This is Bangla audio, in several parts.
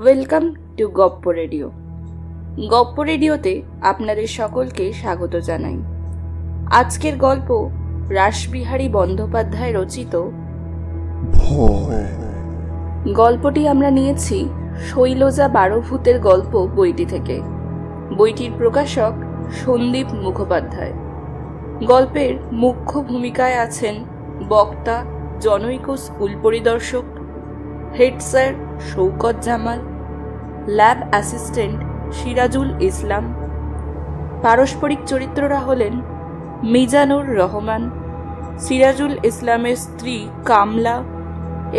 ওয়েলকাম টু গপ্প রেডিও। গপ্প রেডিওতে আপনাদের সকলকে স্বাগত জানাই। আজকের গল্প রাসবিহারী বন্দ্যোপাধ্যায় রচিত ভয়। গল্পটি আমরা নিয়েছি শৈলজা বারোভূতের গল্প বইটি থেকে। বইটির প্রকাশক সন্দীপ মুখোপাধ্যায়। গল্পের মুখ্য ভূমিকায় আছেন বক্তা জনৈক স্কুল পরিদর্শক, head sir Shaukat Jamal, lab assistant Sirajul Islam. পারস্পরিক চরিত্ররা হলেন মিজানুর রহমান, সিরাজুল ইসলামের স্ত্রী কামলা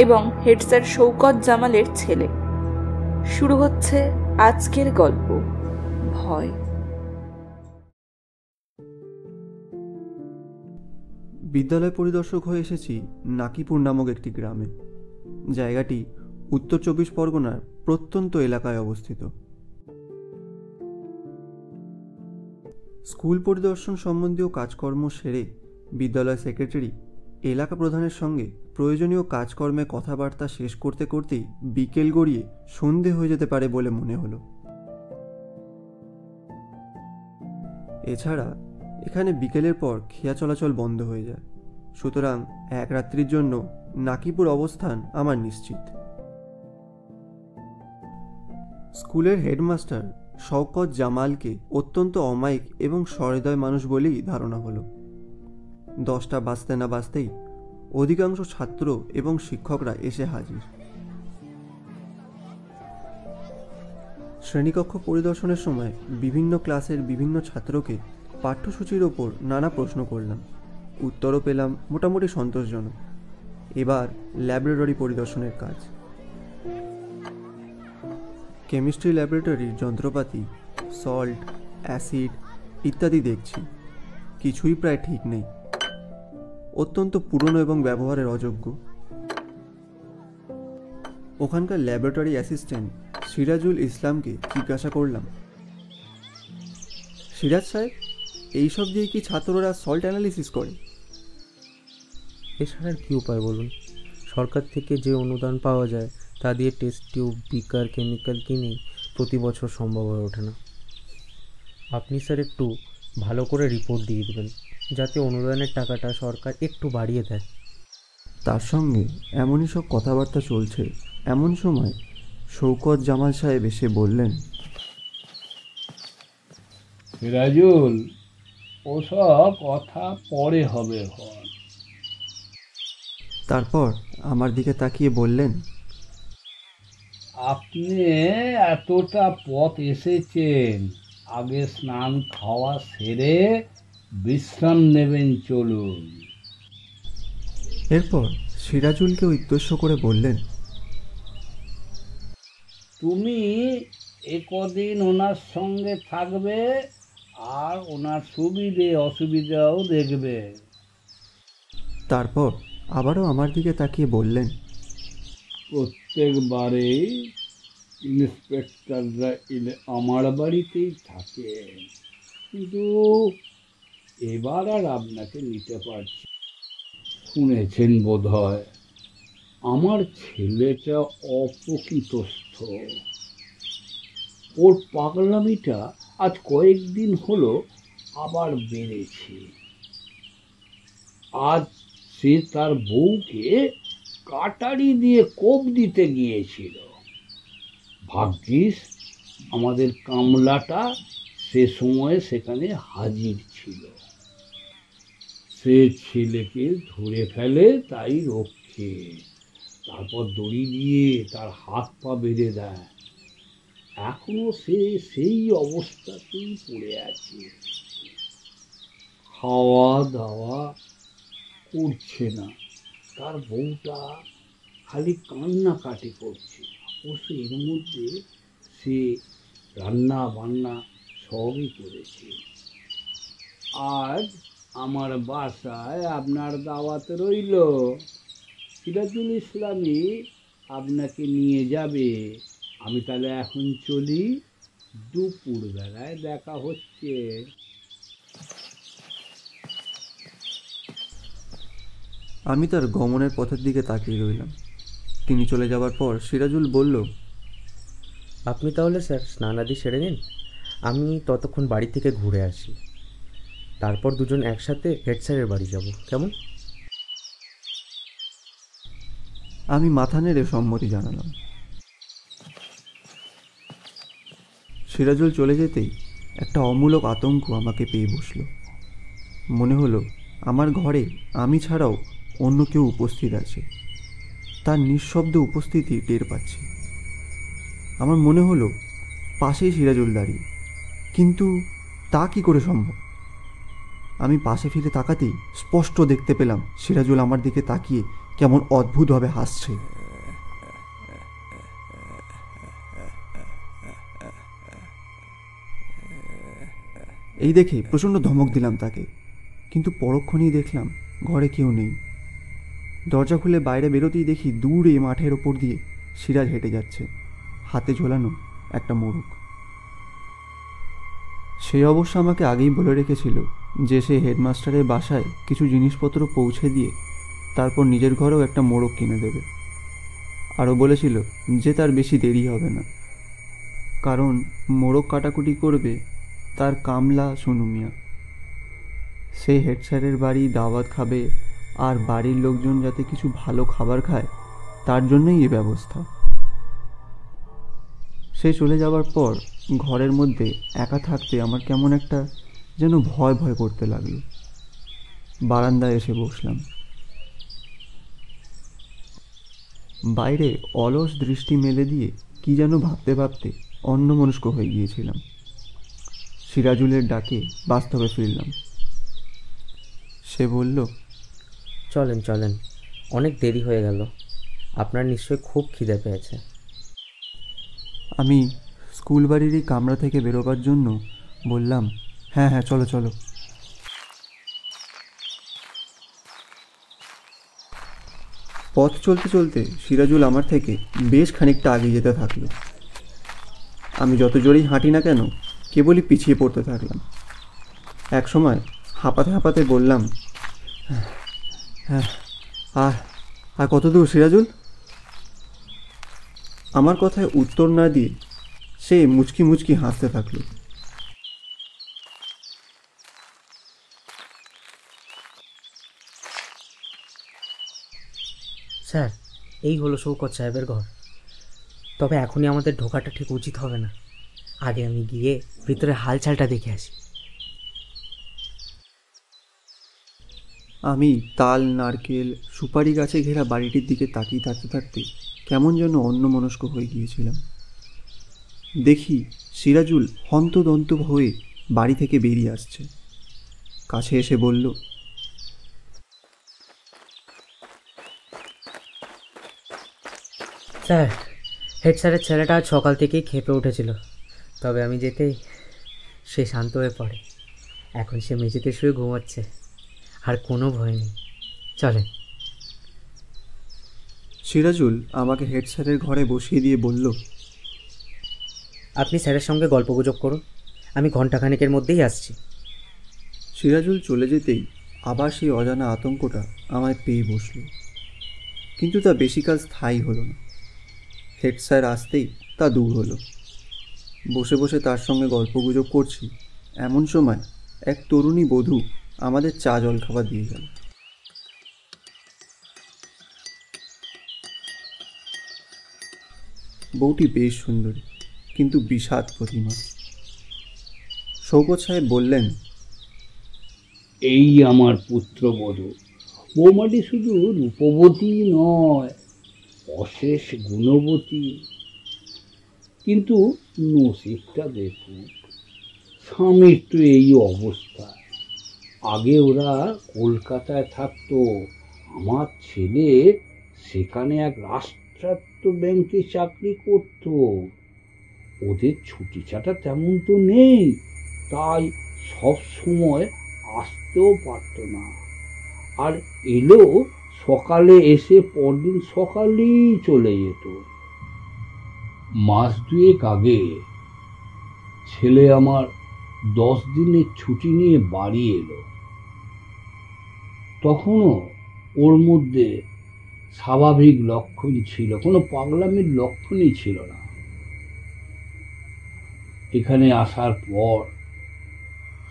এবং হেড স্যার শৌকত জামালের ছেলে। শুরু হচ্ছে আজকের গল্প ভয়। বিদ্যালয় পরিদর্শক হয়ে এসেছি নাকিপুর নামক একটি গ্রামে। জায়গাটি উত্তর ২৪ পরগনার প্রত্যন্ত এলাকায় অবস্থিত। স্কুল পরিদর্শন সম্বন্ধীয় কাজকর্ম সেরে বিদ্যালয় সেক্রেটারি এলাকা প্রধানের সঙ্গে প্রয়োজনীয় কাজকর্মে কথাবার্তা শেষ করতে করতেই বিকেল গড়িয়ে সন্ধে হয়ে যেতে পারে বলে মনে হলো। এছাড়া এখানে বিকেলের পর খেয়া চলাচল বন্ধ হয়ে যায়, সুতরাং এক রাত্রির জন্য নাকিপুর অবস্থান আমার নিশ্চিত। স্কুলের হেডমাস্টার শওকত জামালকে অত্যন্ত অমায়িক এবং সহৃদয় মানুষ বলেই ধারণা হলো। 10টা বাজতে না বাজতেই অধিকাংশ ছাত্র এবং শিক্ষকরা এসে হাজির। শ্রেণীকক্ষ পরিদর্শনের সময় বিভিন্ন ক্লাসের বিভিন্ন ছাত্রকে পাঠ্যসূচির ওপর নানা প্রশ্ন করলাম, উত্তরও পেলাম মোটামুটি সন্তোষজনক। এবার ল্যাবরেটরি পরিদর্শনের কাজ। কেমিস্ট্রি ল্যাবরেটরির যন্ত্রপাতি, সল্ট, অ্যাসিড ইত্যাদি দেখছি, কিছুই প্রায় ঠিক নেই, অত্যন্ত পুরনো এবং ব্যবহারের অযোগ্য। ওখানকার ল্যাবরেটরি অ্যাসিস্ট্যান্ট সিরাজুল ইসলামকে জিজ্ঞাসা করলাম, সিরাজ সাহেব, এইসব দিয়ে কি ছাত্ররা সল্ট অ্যানালিসিস করে? এছাড়া আর কী উপায় বলুন? সরকার থেকে যে অনুদান পাওয়া যায় তা দিয়ে টেস্ট টিউব, বিকার, কেমিক্যাল কিনে প্রতি বছর সম্ভব হয়ে ওঠে না। আপনি স্যার একটু ভালো করে রিপোর্ট দিয়ে দেবেন, যাতে অনুদানের টাকাটা সরকার একটু বাড়িয়ে দেয়। তার সঙ্গে এমনই সব কথাবার্তা চলছে, এমন সময় শৌকত জামাল সাহেব এসে বললেন, সিরাজুল, ওসব কথা পরে হবে। তারপর আমার দিকে তাকিয়ে বললেন, আপনি এতটা পথ এসেছেন, আগে স্নান খাওয়া সেরে বিশ্রাম নেবেন, চলুন। এরপর সিরাজুলকে উদ্দেশ্য করে বললেন, তুমি কদিন ওনার সঙ্গে থাকবে আর ওনার সুবিধে অসুবিধাও দেখবে। তারপর আবারও আমার দিকে তাকিয়ে বললেন, প্রত্যেকবারেই ইন্সপেক্টররা এলে আমার বাড়িতেই থাকে, কিন্তু এবার আর আপনাকে নিতে পারছি। শুনেছেন বোধ হয় আমার ছেলেটা অপ্রকৃতস্থ। ওর পাগলামিটা আজ কয়েকদিন হলো আবার বেড়েছে। আজ সে তার বউকে কাটারি দিয়ে কোপ দিতে গিয়েছিল। ভাগ্যিস আমাদের কামলাটা সে সময়ে সেখানে হাজির ছিল। সে ছেলেকে ধরে ফেলে, তাই রক্ষে। তারপর দড়ি দিয়ে তার হাত পা বেঁধে দেয়। এখনো সে সেই অবস্থাতেই পড়ে আছে। খাওয়া দাওয়া করছে না। তার বউটা খালি কান্নাকাটি করছে। অবশ্য এর মধ্যে সে রান্না বান্না সবই করেছে। আজ আমার বাসায় আপনার দাওয়াত রইল। সিরাজুল ইসলামই আপনাকে নিয়ে যাবে। আমি তাহলে এখন চলি, দুপুর বেলায় দেখা হচ্ছে। আমি তার গমনের পথের দিকে তাকিয়ে রইলাম। তিনি চলে যাবার পর সিরাজুল বলল, আপনি তাহলে স্যার স্নানাদি সেরে নিন, আমি ততক্ষণ বাড়ি থেকে ঘুরে আসি, তারপর দুজন একসাথে হেড স্যারের বাড়ি যাব, কেমন? আমি মাথা নেড়ে সম্মতি জানালাম। সিরাজুল চলে যেতেই একটা অমূলক আতঙ্ক আমাকে পেয়ে বসল। মনে হলো আমার ঘরে আমি ছাড়াও অন্য কেউ উপস্থিত আছে, তার নিঃশব্দ উপস্থিতি টের পাচ্ছি। আমার মনে হলো পাশেই সিরাজুল দাঁড়িয়ে, কিন্তু তা কি করে সম্ভব? আমি পাশে ফিরে তাকাতেই স্পষ্ট দেখতে পেলাম সিরাজুল আমার দিকে তাকিয়ে কেমন অদ্ভুতভাবে হাসছে। এই দেখে প্রচণ্ড ধমক দিলাম তাকে, কিন্তু পরক্ষণেই দেখলাম ঘরে কেউ নেই। দরজা খুলে বাইরে বেরোতেই দেখি দূরে মাঠের ওপর দিয়ে সিরাজ হেঁটে যাচ্ছে, হাতে ঝোলানো একটা মোড়ক। সে অবশ্য আমাকে আগেই বলে রেখেছিল যে সে হেডমাস্টারের বাসায় কিছু জিনিসপত্র পৌঁছে দিয়ে তারপর নিজের ঘরেও একটা মোড়ক কিনে দেবে। আরও বলেছিল যে তার বেশি দেরি হবে না, কারণ মোড়ক কাটাকুটি করবে তার কামলা সোনু মিয়া। সে হেড স্যারের বাড়ি দাওয়াত খাবে, আর বাড়ির লোকজন যাতে কিছু ভালো খাবার খায় তার জন্যই এ ব্যবস্থা। সে চলে যাওয়ার পর ঘরের মধ্যে একা থাকতে আমার কেমন একটা যেন ভয় ভয় করতে লাগলো। বারান্দায় এসে বসলাম। বাইরে অলস দৃষ্টি মেলে দিয়ে কি যেন ভাবতে ভাবতে অন্যমনস্ক হয়ে গিয়েছিলাম। সিরাজুলের ডাকে বাস্তবে ফিরলাম। সে বলল, চলেন চলেন, অনেক দেরি হয়ে গেল, আপনার নিশ্চয়ই খুব খিদে পেয়েছে। আমি স্কুল বাড়ির এই কামরা থেকে বেরোবার জন্য বললাম, হ্যাঁ হ্যাঁ চলো চলো। পথ চলতে চলতে সিরাজুল আমার থেকে বেশ খানিকটা আগে যেতে থাকলো। আমি যত জোরেই হাঁটি না কেন কেবলই পিছিয়ে পড়তে থাকলাম। এক সময় হাঁপাতে হাঁপাতে বললাম, হ্যাঁ আর কত দূর সিরাজুল? আমার কথায় উত্তর না দিয়ে সে মুচকি মুচকি হাসতে থাকলো। স্যার, এই হলো শৌকত সাহেবের ঘর, তবে এখনই আমাদের ঢোকাটা ঠিক উচিত হবে না, আগে আমি গিয়ে ভিতরে হালচালটা দেখে আসি। আমি তাল, নারকেল, সুপারি গাছে ঘেরা বাড়িটির দিকে তাকিয়ে থাকতে থাকতে কেমন যেন অন্যমনস্ক হয়ে গিয়েছিলাম। দেখি সিরাজুল হন্তদন্ত হয়ে বাড়ি থেকে বেরিয়ে আসছে। কাছে এসে বলল, স্যার, হেড স্যারের ছেলেটা আজ সকাল থেকেই খেপে উঠেছিল, তবে আমি যেতেই সে শান্ত হয়ে পড়ে। এখন সে মেঝেতে শুয়ে ঘুমাচ্ছে, আর কোনো ভয় নেই। চলেন। সিরাজুল আমাকে হেড স্যারের ঘরে বসিয়ে দিয়ে বলল, আপনি স্যারের সঙ্গে গল্পগুজব করুন, আমি ঘণ্টাখানেকের মধ্যেই আসছি। সিরাজুল চলে যেতেই আবার সেই অজানা আতঙ্কটা আমায় পেয়ে বসল, কিন্তু তা বেশিকাল স্থায়ী হলো না। হেড স্যার আসতেই তা দূর হলো। বসে বসে তার সঙ্গে গল্পগুজব করছি, এমন সময় এক তরুণী বধূ আমাদের চা জল খাবার দিয়ে গেল। বউটি বেশ সুন্দরী, কিন্তু বিষাদ প্রতিমা। শৌকত সাহেব বললেন, এই আমার পুত্রবধূ। বৌমাটি শুধু রূপবতী নয়, অশেষ গুণবতী। কিন্তু নসিবটা দেখুন, স্বামীর তো এই অবস্থা। আগে ওরা কলকাতায় থাকতো, আমার ছেলে সেখানে এক রাষ্ট্রায়ত্ত ব্যাংকে চাকরি করত। ওদের ছুটি ছাটা তেমন তো নেই, তাই সব সময় আসতেও পারত না। আর এলো সকালে এসে পরদিন সকালেই চলে যেত। মাস দুয়েক আগে ছেলে আমার 10 দিনের ছুটি নিয়ে বাড়ি এলো। তখনও ওর মধ্যে স্বাভাবিক লক্ষণ ছিল, কোনো পাগলামির লক্ষণই ছিল না। এখানে আসার পর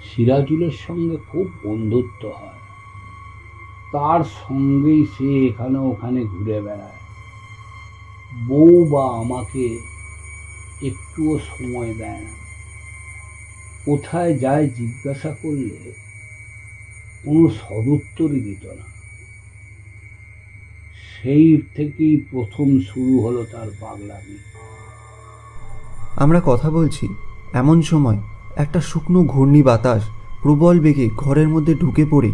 সিরাজুলের সঙ্গে খুব বন্ধুত্ব হয়। তার সঙ্গেই সে এখানে ওখানে ঘুরে বেড়ায়। বউ বা আমাকে একটুও সময় দেয় না। কোথায় যায় জিজ্ঞাসা করলে কোনো সদুত্তরই দিত না। সেই থেকেই প্রথম শুরু হলো তার পাগলামি। আমরা কথা বলছি, এমন সময় একটা শুকনো ঘূর্ণি বাতাস প্রবল বেগে ঘরের মধ্যে ঢুকে পড়ে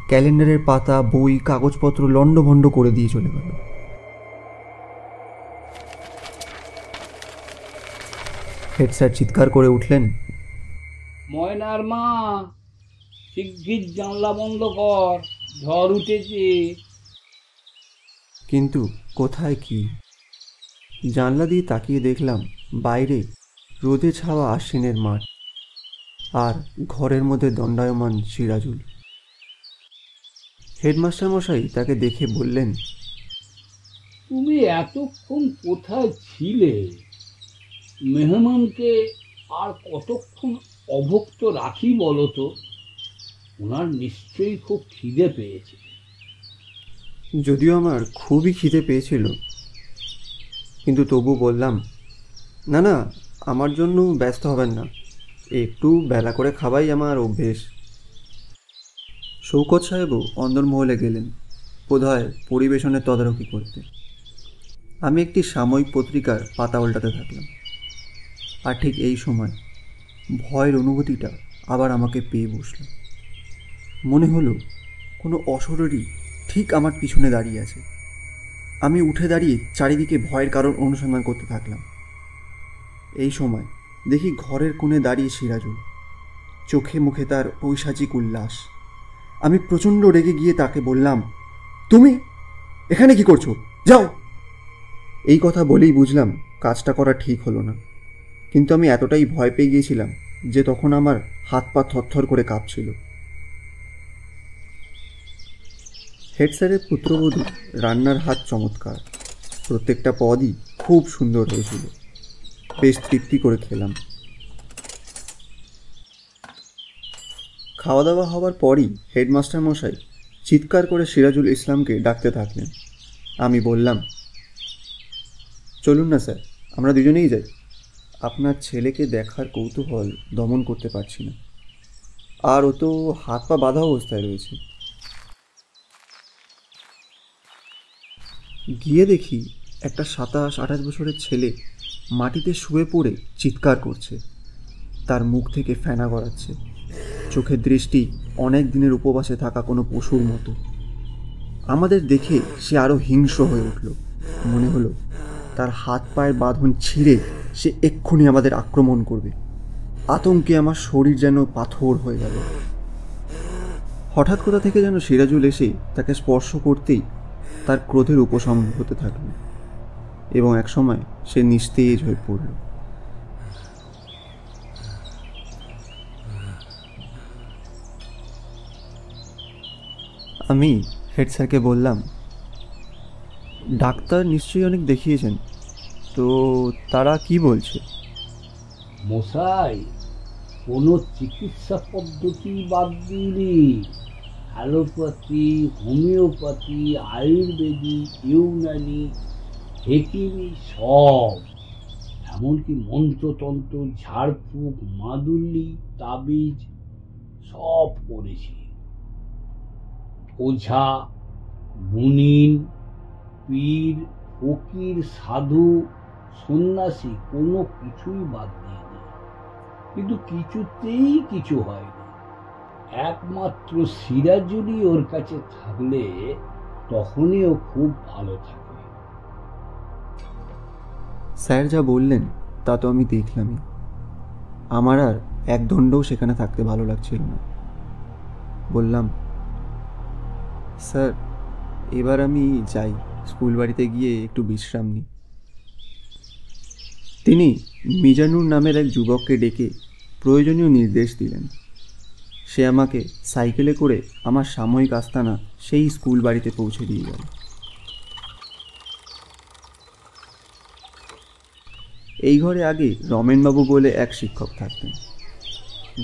ক্যালেন্ডারের পাতা, বই, কাগজপত্র লণ্ডভণ্ড করে দিয়ে চলে গেল। হেড স্যার চিৎকার করে উঠলেন, ময়নার মা, শিগগির জানলা বন্ধ কর, ঝড় উঠেছে। কিন্তু কোথায় কি? জানলা দিয়ে তাকিয়ে দেখলাম বাইরে রোদে ছাওয়া আশ্বিনের মাঠ, আর ঘরের মধ্যে দণ্ডায়মান সিরাজুল। হেডমাস্টার মশাই তাকে দেখে বললেন, তুমি এতক্ষণ কোথায় ছিলে? মেহমানকে আর কতক্ষণ অভুক্ত রাখি বলো তো? ওনার নিশ্চয়ই খুব খিদে পেয়েছে। যদিও আমার খুবই খিদে পেয়েছিল, কিন্তু তবু বললাম, না না, আমার জন্য ব্যস্ত হবেন না, একটু বেলা করে খাওয়াই আমার অভ্যেস। শৌকত সাহেবও অন্দরমহলে গেলেন, বোধহয় পরিবেশনের তদারকি করতে। আমি একটি সাময়িক পত্রিকার পাতা উল্টাতে থাকলাম। আর ঠিক এই সময় ভয়ের অনুভূতিটা আবার আমাকে পেয়ে বসল। মনে হলো কোনো অশরীরী ঠিক আমার পিছনে দাঁড়িয়ে আছে। আমি উঠে দাঁড়িয়ে চারিদিকে ভয়ের কারণ অনুসন্ধান করতে থাকলাম। এই সময় দেখি ঘরের কোণে দাঁড়িয়ে সিরাজুল, চোখে মুখে তার পৈশাচিক উল্লাস। আমি প্রচণ্ড রেগে গিয়ে তাকে বললাম, তুমি এখানে কি করছো? যাও। এই কথা বলেই বুঝলাম কাজটা করা ঠিক হলো না, কিন্তু আমি এতটাই ভয় পেয়ে গিয়েছিলাম যে তখন আমার হাত পা থরথর করে কাঁপছিল। হেড স্যারের পুত্রবধূ রান্নার হাত চমৎকার, প্রত্যেকটা পদই খুব সুন্দর হয়েছিল। বেশ তৃপ্তি করে খেলাম। খাওয়া দাওয়া হওয়ার পরই হেডমাস্টার মশাই চিৎকার করে সিরাজুল ইসলামকে ডাকতে থাকলেন। আমি বললাম, চলুন না স্যার, আমরা দুজনেই যাই। আপনার ছেলেকে দেখার কৌতূহল দমন করতে পারছি না, আর ও তো হাত পা বাঁধা অবস্থায় রয়েছে। গিয়ে দেখি একটা 27-28 বছরের ছেলে মাটিতে শুয়ে পড়ে চিৎকার করছে, তার মুখ থেকে ফেনা গড়াচ্ছে, চোখের দৃষ্টি অনেক দিনের উপবাসে থাকা কোনো পশুর মতো। আমাদের দেখে সে আরও হিংস্র হয়ে উঠল। মনে হলো তার হাত পায়ের বাঁধন ছিঁড়ে সে এক্ষুনি আমাদের আক্রমণ করবে। আতঙ্কে আমার শরীর যেন পাথর হয়ে গেল। হঠাৎ কোথা থেকে যেন সিরাজুল এসে তাকে স্পর্শ করতেই তার ক্রোধের উপশম হতে থাকল, এবং একসময় সে নিস্তেজ হয়ে পড়ল। আমি হেড স্যারকে বললাম, ডাক্তার নিশ্চয়ই অনেক দেখিয়েছেন, তো তারা কি বলছে? মশাই, কোনো চিকিৎসা পদ্ধতি বাদ দিইনি। অ্যালোপ্যাথি, হোমিওপ্যাথি, আয়ুর্বেদিক, ইউনানি, হেকিমি, সব, এমনকি মন্ত্রতন্ত্র, ঝাড়ফুঁক, মাদুলি, তাবিজ সব করেছি। ওঝা, মুনিন, পীর, ফকির, সাধু, সন্ন্যাসী কোনো কিছুই বাদ দিইনি, কিন্তু কিছুতেই কিছু হয়নি। একমাত্র সিরাজুলই ওর কাছে থাকলে তখনই ও খুব ভালো থাকে। স্যার যা বললেন তা তো আমি দেখলামই। আমার আর এক দণ্ডও সেখানে থাকতে ভালো লাগছিল না। বললাম, স্যার এবার আমি যাই, স্কুল বাড়িতে গিয়ে একটু বিশ্রাম নিই। তিনি মিজানুর নামের এক যুবককে ডেকে প্রয়োজনীয় নির্দেশ দিলেন। সে আমাকে সাইকেলে করে আমার সাময়িক আস্তানা সেই স্কুল বাড়িতে পৌঁছে দিয়ে গেল। এই ঘরে আগে রমেনবাবু বলে এক শিক্ষক থাকতেন।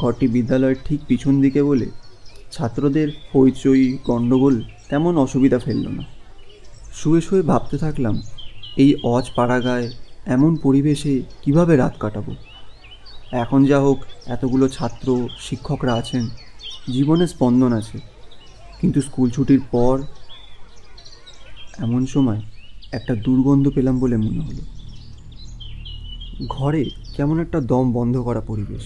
ঘরটি বিদ্যালয়ের ঠিক পিছন দিকে বলে ছাত্রদের হইচই গণ্ডগোল তেমন অসুবিধা ফেলল না। শুয়ে শুয়ে ভাবতে থাকলাম, এই অজ পাড়াগায় এমন পরিবেশে কিভাবে রাত কাটাবো। এখন যা হোক এতগুলো ছাত্র শিক্ষকরা আছেন, জীবনে স্পন্দন আছে, কিন্তু স্কুল ছুটির পর এমন সময় একটা দুর্গন্ধ পেলাম বলে মনে হলো। ঘরে কেমন একটা দম বন্ধ করা পরিবেশ।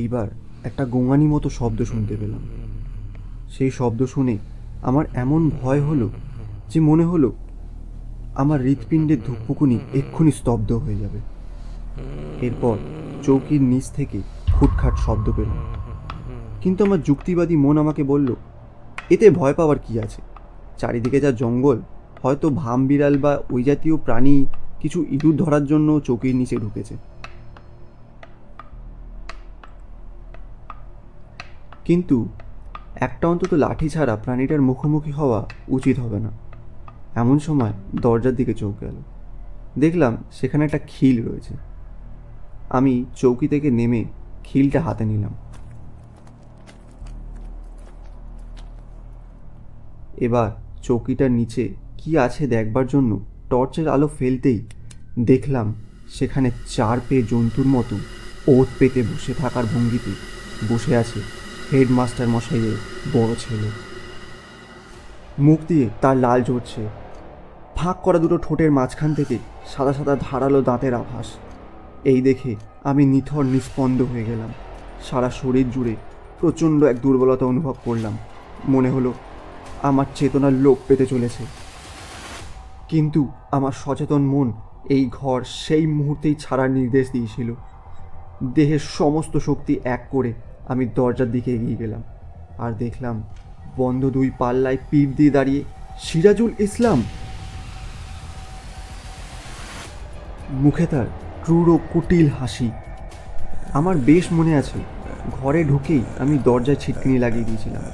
এইবার একটা গোঙানি মতো শব্দ শুনতে পেলাম। সেই শব্দ শুনে আমার এমন ভয় হলো যে মনে হলো আমার হৃৎপিণ্ডের ধুকপুকুনি এক্ষুনি স্তব্ধ হয়ে যাবে। এরপর চৌকির নিচ থেকে খুটখাট শব্দ পেলাম, কিন্তু আমার যুক্তিবাদী মন আমাকে বলল, এতে ভয় পাওয়ার কি আছে, চারিদিকে যা জঙ্গল, হয়তো ভাম বিড়াল বা ওই জাতীয় প্রাণী কিছু ইঁদুর ধরার জন্য চৌকির নিচে ঢুকেছে। কিন্তু একটা অন্তত লাঠি ছাড়া প্রাণীটার মুখোমুখি হওয়া উচিত হবে না। এমন সময় দরজার দিকে চোখ গেল, দেখলাম সেখানে একটা খিল রয়েছে। আমি চৌকি থেকে নেমে খিলটা হাতে নিলাম। এবার চৌকিটার নিচে কি আছে দেখবার জন্য টর্চের আলো ফেলতেই দেখলাম সেখানে 4 পেয়ে জন্তুর মতো ওত পেতে বসে থাকার ভঙ্গিতে বসে আছে হেডমাস্টার মশাইয়ের বড় ছেলে। মুখ দিয়ে তার লাল ঝরছে, ফাঁক করা দুটো ঠোঁটের মাঝখান থেকে সাদা সাদা ধারালো দাঁতের আভাস। এই দেখে আমি নিথর নিস্পন্দ হয়ে গেলাম। সারা শরীর জুড়ে প্রচণ্ড এক দুর্বলতা অনুভব করলাম। মনে হলো আমার চেতনার লোপ পেতে চলেছে। কিন্তু আমার সচেতন মন এই ঘর সেই মুহূর্তেই ছাড়ার নির্দেশ দিয়েছিল। দেহের সমস্ত শক্তি এক করে আমি দরজার দিকে এগিয়ে গেলাম, আর দেখলাম বন্ধ 2 পাল্লায় পিঠ দিয়ে দাঁড়িয়ে সিরাজুল ইসলাম। মুখে তার ক্রূর কুটিল হাসি। আমার বেশ মনে আছে, ঘরে ঢুকেই আমি দরজায় ছিটকিনি লাগিয়ে দিয়েছিলাম।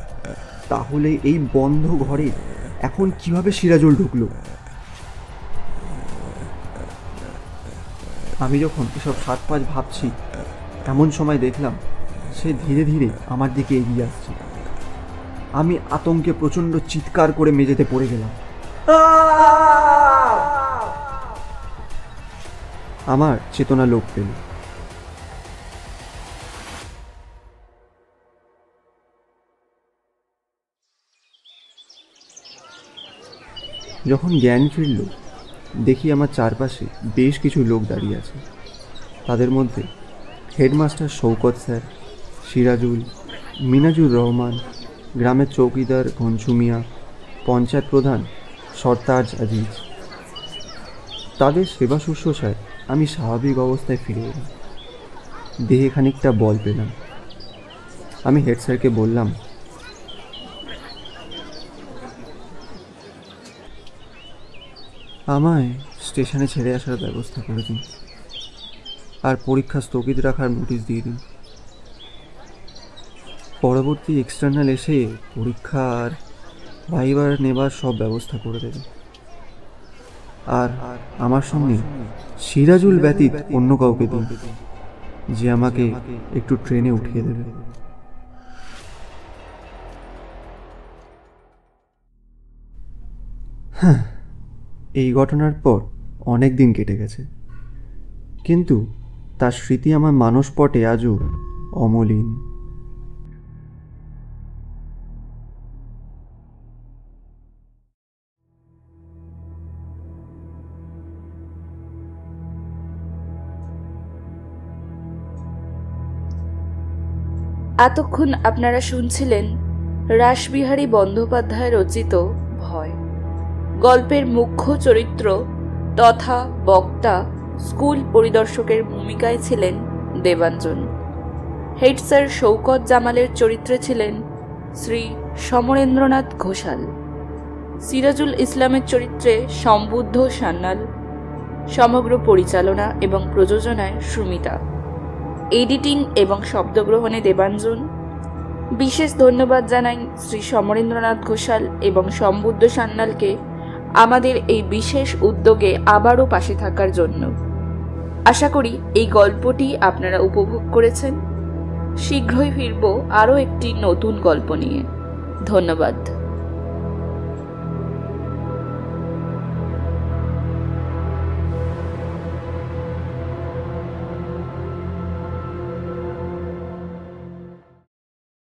তাহলে এই বন্ধ ঘরে এখন কিভাবে সিরাজুল ঢুকলো? আমি যখন এসব 7-5 ভাবছি, এমন সময় দেখলাম সে ধীরে ধীরে আমার দিকে এগিয়ে আসছে। আমি আতঙ্কে প্রচণ্ড চিৎকার করে মেঝেতে পড়ে গেলাম। আমার চেতনা লোপ পেল। যখন জ্ঞান ফিরল, দেখি আমার চারপাশে বেশ কিছু লোক দাঁড়িয়ে আছে। তাদের মধ্যে হেডমাস্টার শৌকত স্যার, সিরাজুল, মিনাজুর রহমান, গ্রামের চৌকিদার ঘনছু মিয়া, পঞ্চায়েত প্রধান সরতাজ আজিজ। তাদের সেবা শুশ্রূষায় আমি স্বাভাবিক অবস্থায় ফিরে এলাম। দেহে খানিকটা বল পেলাম। আমি হেড স্যারকে বললাম, আমায় স্টেশনে ছেড়ে আসার ব্যবস্থা করে দিন, আর পরীক্ষা স্থগিত রাখার নোটিশ দিয়ে দিন। পরবর্তী এক্সটার্নাল এসে পরীক্ষা আর ভাইবার নেবার সব ব্যবস্থা করে দেবে। আর আমার সঙ্গে সিরাজুল ব্যতীত অন্য কাউকে দিন, যে আমাকে একটু ট্রেনে উঠিয়ে দেবে। হ্যাঁ, এই ঘটনার পর অনেক দিন কেটে গেছে, কিন্তু তার স্মৃতি আমার মানসপটে আজও অমলিন। এতক্ষণ আপনারা শুনছিলেন রাসবিহারী বন্দ্যোপাধ্যায় রচিত ভয়। গল্পের মুখ্য চরিত্র তথা বক্তা স্কুল পরিদর্শকের ভূমিকায় ছিলেন দেবাঞ্জন। হেড স্যার শৌকত জামালের চরিত্রে ছিলেন শ্রী সমরেন্দ্রনাথ ঘোষাল। সিরাজুল ইসলামের চরিত্রে সম্বুদ্ধ সান্যাল। সমগ্র পরিচালনা এবং প্রযোজনায় সুমিতা। এডিটিং এবং শব্দগ্রহণে দেবাঞ্জন। বিশেষ ধন্যবাদ জানাই শ্রী সমরেন্দ্রনাথ ঘোষাল এবং সম্বুদ্ধ সান্যালকে আমাদের এই বিশেষ উদ্যোগে আবারও পাশে থাকার জন্য। আশা করি এই গল্পটি আপনারা উপভোগ করেছেন। শীঘ্রই ফিরব আরও একটি নতুন গল্প নিয়ে। ধন্যবাদ।